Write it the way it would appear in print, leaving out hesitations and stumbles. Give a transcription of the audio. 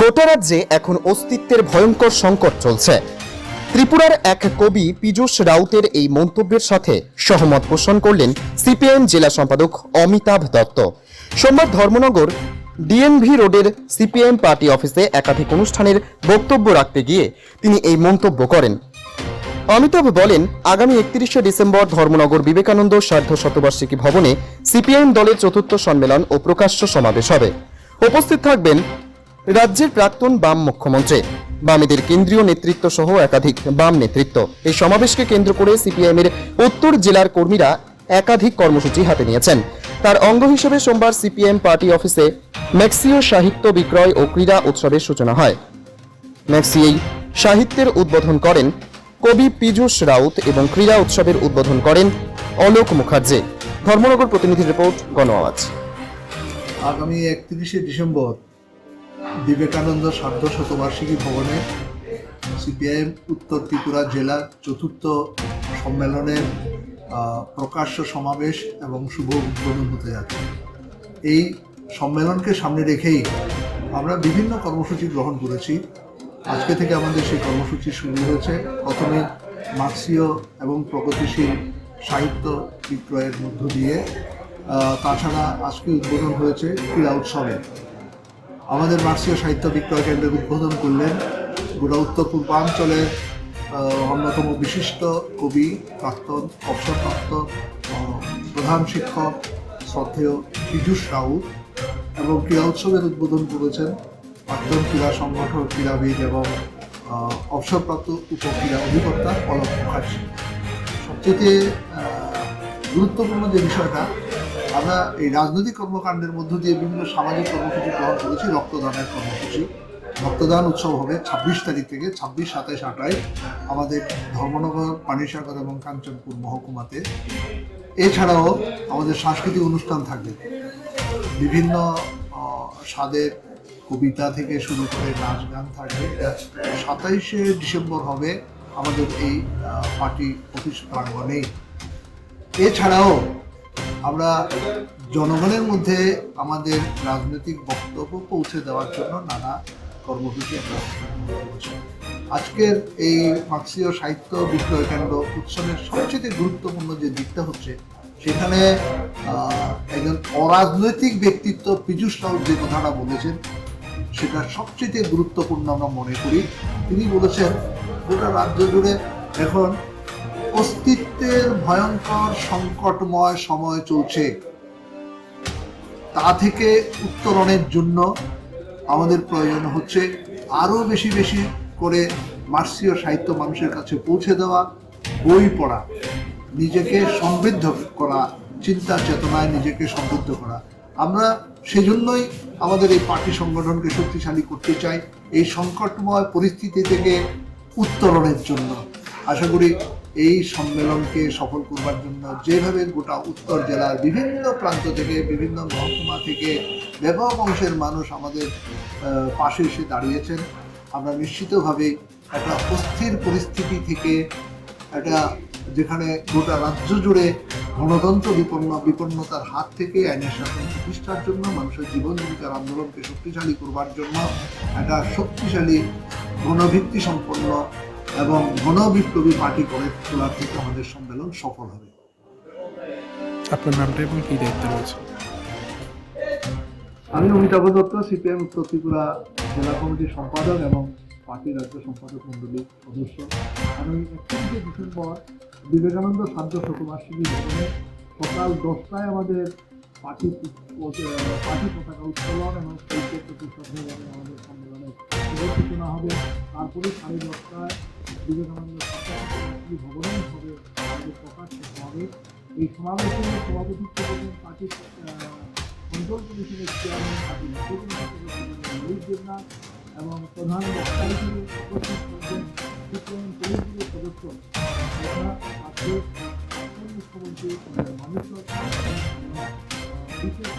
গোটা রাজ্যে এখন অস্তিত্বের ভয়ঙ্কর সংকট চলছে। ত্রিপুরার এক কবি পীযূষ রাউতের এই মন্তব্যের সাথে সহমত পোষণ করলেন সিপিআইএম জেলা সম্পাদক অমিতাভ দত্ত। সোমবার ধর্মনগর ডিএনভি রোডের সিপিআইএম পার্টি অফিসে একাধিক অনুষ্ঠানের বক্তব্য রাখতে গিয়ে তিনি এই মন্তব্য করেন। অমিতাভ বলেন, আগামী 31শে ডিসেম্বর ধর্মনগর বিবেকানন্দ সার্ধ শতবার্ষিকী ভবনে সিপিআইএম দলের চতুর্থ সম্মেলন ও প্রকাশ্য সমাবেশ হবে। উপস্থিত থাকবেন রাজ্যের প্রাক্তন বাম মুখ্যমন্ত্রী, বামেদের কেন্দ্রীয় নেতৃত্ব সহ একাধিক বাম নেতৃত্ব। এই সমাবেশকে কেন্দ্র করে সিপিআইএম এর উত্তর জেলার কর্মীরা একাধিক কর্মসূচি হাতে নিয়েছেন। তার অঙ্গ হিসেবে সোমবার সিপিআইএম পার্টি অফিসে ম্যাক্সিও সাহিত্য বিক্রয় ও ক্রীড়া উৎসবের সূচনা হয়। ম্যাক্সি এই সাহিত্যের উদ্বোধন করেন কবি পীযূষ রাউত এবং ক্রীড়া উৎসবের উদ্বোধন করেন অলোক মুখার্জি। ধর্মনগর প্রতিনিধি রিপোর্ট, গণ আওয়াজ। আগামী 31শে ডিসেম্বর বিবেকানন্দ সার্ধ শতবার্ষিকী ভবনে সিপিআইএম উত্তর ত্রিপুরা জেলার চতুর্থ সম্মেলনের প্রকাশ্য সমাবেশ এবং শুভ উদ্বোধন হতে যাচ্ছে। এই সম্মেলনকে সামনে রেখেই আমরা বিভিন্ন কর্মসূচি গ্রহণ করেছি। আজকে থেকে আমাদের সেই কর্মসূচি শুরু হয়েছে। প্রথমে মার্ক্সীয় এবং প্রগতিশীল সাহিত্য বিক্রয়ের মধ্য দিয়ে, তাছাড়া আজকে উদ্বোধন হয়েছে ক্রীড়া উৎসবে। আমাদের মার্ক্সীয় সাহিত্য বিক্রয় কেন্দ্রের উদ্বোধন করলেন গোটা উত্তর পূর্বাঞ্চলের অন্যতম বিশিষ্ট কবি, প্রাক্তন অবসরপ্রাপ্ত প্রধান শিক্ষক শ্রদ্ধেয় পীযূষ রাউত, এবং ক্রীড়া উৎসবের উদ্বোধন করেছেন প্রাক্তন ক্রীড়া সংগঠক, ক্রীড়াবিদ এবং অবসরপ্রাপ্ত উপক্রীড়া অধিকর্তা অলোক মুখার্জি। সবচেয়ে গুরুত্বপূর্ণ যে বিষয়টা, আমরা এই রাজনৈতিক কর্মকাণ্ডের মধ্য দিয়ে বিভিন্ন সামাজিক কর্মসূচি গ্রহণ করেছি। রক্তদানের কর্মসূচি, রক্তদান উৎসব হবে 26 তারিখ থেকে 26, 27, 28 আমাদের ধর্মনগর, পানিসাগর এবং কাঞ্চনপুর মহকুমাতে। এছাড়াও আমাদের সাংস্কৃতিক অনুষ্ঠান থাকবে, বিভিন্ন স্বাদের কবিতা থেকে শুরু করে নাচ গান থাকবে। 27শে ডিসেম্বর হবে আমাদের এই পার্টি অফিস প্রাঙ্গণে। এছাড়াও আমরা জনগণের মধ্যে আমাদের রাজনৈতিক বক্তব্য পৌঁছে দেওয়ার জন্য নানা কর্মসূচি আমরা করেছি। আজকের এই মার্ক্সীয় সাহিত্য বিক্রয় কেন্দ্র উৎসবের সবচেয়ে গুরুত্বপূর্ণ যে দিকটা হচ্ছে, সেখানে একজন অরাজনৈতিক ব্যক্তিত্ব পীযূষ রাউত যে কথাটা বলেছেন, সেটা সবচেয়ে গুরুত্বপূর্ণ আমরা মনে করি। তিনি বলেছেন, গোটা রাজ্য জুড়ে এখন অস্তিত্বের ভয়ঙ্কর সংকটময় সময় চলছে। তা থেকে উত্তরণের জন্য আমাদের প্রয়োজন হচ্ছে আরও বেশি বেশি করে মার্ক্সীয় সাহিত্য মানুষের কাছে পৌঁছে দেওয়া, বই পড়া, নিজেকে সমৃদ্ধ করা, চিন্তা চেতনায় নিজেকে সমৃদ্ধ করা। আমরা সেজন্যই আমাদের এই পার্টি সংগঠনকে শক্তিশালী করতে চাই, এই সংকটময় পরিস্থিতি থেকে উত্তরণের জন্য। আশা করি এই সম্মেলনকে সফল করবার জন্য যেভাবে গোটা উত্তর জেলার বিভিন্ন প্রান্ত থেকে, বিভিন্ন মহকুমা থেকে ব্যাপক অংশের মানুষ আমাদের পাশে এসে দাঁড়িয়েছেন, আমরা নিশ্চিতভাবে একটা অস্থির পরিস্থিতি থেকে, একটা যেখানে গোটা রাজ্য জুড়ে গণতন্ত্র বিপন্নতার হাত থেকে আইনের শাসন প্রতিষ্ঠার জন্য, মানুষের জীবন জীবিকার আন্দোলনকে শক্তিশালী করবার জন্য একটা শক্তিশালী গণভিত্তি সম্পন্ন এবং গণবিপ্লবী পার্টি করে তোলার থেকে আমাদের সম্মেলন সফল হবে। আপনার নামটা এবং কি দায়িত্ব রয়েছে? আমি অমিতাভ দত্ত, সিপিএম উত্তর ত্রিপুরা জেলা কমিটির সম্পাদক এবং পার্টির রাজ্য সম্পাদক মণ্ডলীর সদস্য। আমি 31শে ডিসেম্বর বিবেকানন্দ সার্ধ শতবার্ষিকী ভবনে সকাল 10টায় আমাদের পার্টি পতাকা উত্তোলন এবং শহীদদের প্রতি শ্রদ্ধাভাবে আমাদের সম্মেলনের সূচনা হবে। তারপরে 10:30টায় বিবেকানন্দ সার্ধ শতবার্ষিকী ভবনে হবে আমাদের প্রকাশ্য সমাবেশ। এই সমাবেশে সভাপতিত্ব করবেন পার্টির কন্ট্রোল কমিশনের চেয়ারম্যান পার্টির দেবনাথ, এবং প্রধান বক্তা হিসেবে উপস্থিত করবেন সিপিআইএম পলিটব্যুরোর সদস্য তথা আজকের মুখ্যমন্ত্রী মানুষ বিশেষ